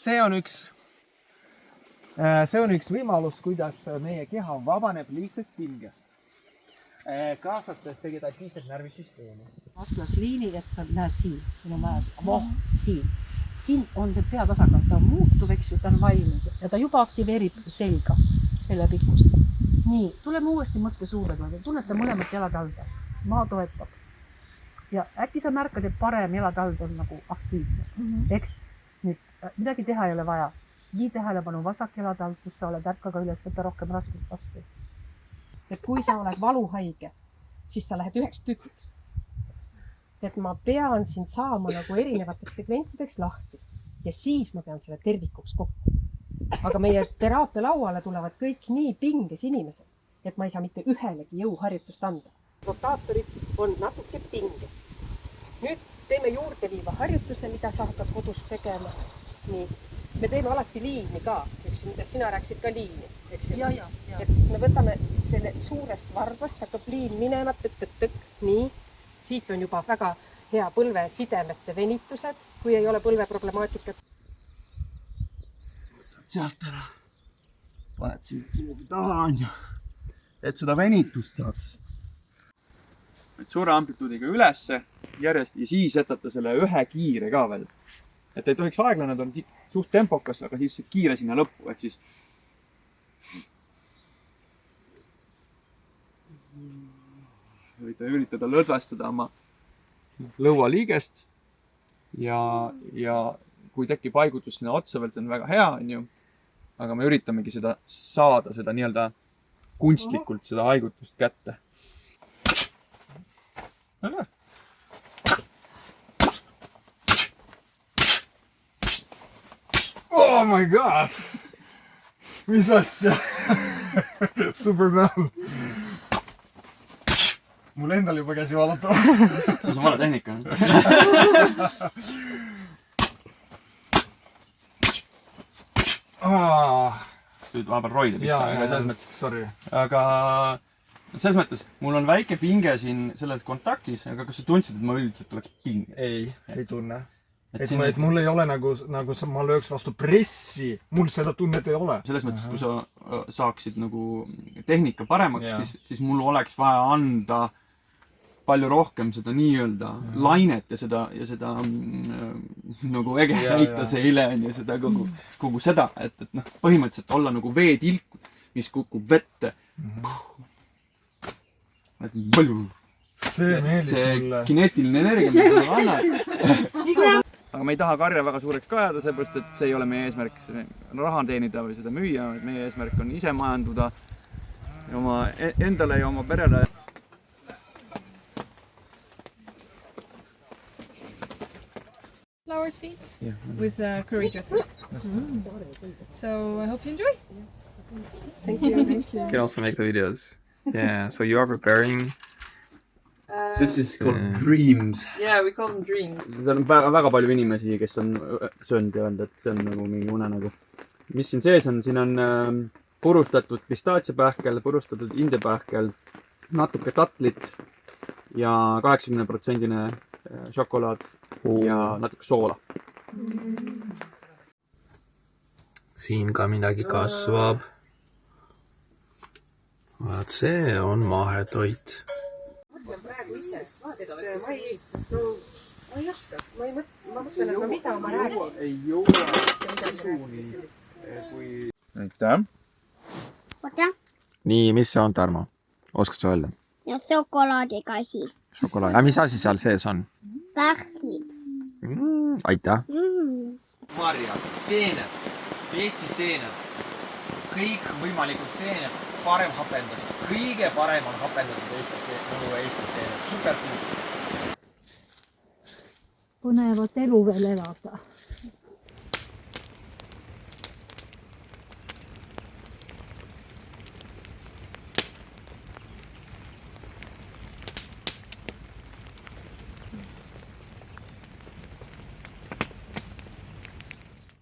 see on üks võimalus, kuidas meie keha vabaneb liigsest pingest, kaasates vegetatiivset närvisüsteemi. Atlasliini, et sa näe siin, minu mäes, siin on see peatasakaal, ta on muutuv, eks ju, ta on valmis ja ta juba aktiveerib selga, selle pikkust. Nii, tuleme uuesti mõtte suure peale, tunnete mõlemat jalatalda, maa toetab. Ja äkki sa märkad, et parem jalatald on nagu aktiivsem, eks? Nüüd midagi teha ei ole vaja. Nii tähelepanu vasak jalatald, kus sa oled ärkaga üles, võtta rohkem raskust vastu. Et kui sa oled valuhaige, siis sa lähed üheks tükiks. Et ma pean sind saama nagu erinevateks segmentideks lahti ja siis ma pean selle tervikuks kokku. Aga meie teraapia lauale tulevad kõik nii pinges inimesed, et ma ei saa mitte ühelegi jõuharjutust anda. Rotaatorid on natuke pinges. Nüüd teeme juurde viiva harjutuse, mida sa hakkad kodus tegema. Nii. Me teeme alati liini ka, eks, mida sina rääksid ka liini. Eks, ja. Et me võtame selle suurest varbast, hakkab liin minema, nii. Siit on juba väga hea põlvesidemete venitused, kui ei ole põlve problemaatikat. Võtad sealt ära, paned siin kuhugi taha, et seda venitust saaks. Suure amplituudiga ülesse järjest ja siis jätate selle ühe kiire ka veel. Et ei tohiks aeglane, on suht tempokas, aga siis kiire sinna lõppu, et siis võite üritada lõdvestada oma lõualiigest ja kui tekib haigutus sinna otsa veel, see on väga hea, aga me üritamegi saada seda nii-öelda kunstlikult seda haigutust kätte. Oh my god! Mis asja? Superman! Mul endal juba käsi valutab. See on vale tehnika. Nüüd vahepeal roida pihta. Aga selles mõttes, mul on väike pinge siin selles kontaktis, aga kas sa tundsid, et ma üldiselt oleks pinges? Ei tunne. Et mul ei ole nagu ma lööks vastu pressi, mul seda tunnet ei ole. Selles mõttes, kui sa saaksid nagu tehnika paremaks, siis mul oleks vaja anda palju rohkem seda nii-öelda lainet ja seda nagu ege heita seile ja seda kogu seda, et põhimõtteliselt olla nagu veetilk, mis kukub vette. See meeldis mulle. Kineetiline energia, mis seda annab. Aga me ei taha karja väga suureks ka ajada, seepärast, et see ei ole meie eesmärk raha teenida või seda müüa. Meie eesmärk on ise majanduda oma endale ja oma perele. Flower seeds with curry dressing. So I hope you enjoy. Thank you. You can also make the videos. Yeah, so you are preparing. This is called dreams. Yeah, we call them dreams. On väga palju inimesi, kes on söönud ja öelnud, et see on nagu mingi unenägu. Mis siin sees on? Siin on purustatud pistaatsiapähkel, purustatud indiapähkel, natuke tatlit ja 80% šokolaad ja natuke soola. Siin ka midagi kasvab. Vaat see on mahetoit. Praegu ise, et ma ei oska, ma mõtlen, et mida ma räägin. Ei jõua suuni, kui... Aitäh. Oota. Nii, mis see on, Tarmo? Oskad sa öelda? Ja šokolaadiga asi. Šokolaad. Mis asi seal sees on? Pähklid. Aitäh. Marjad, seened, Eesti seened, kõik võimalikud seened, parem hapendatud. Kõige parem on hapendatud Eesti seened. Superfood. Põnevat elu veel elada.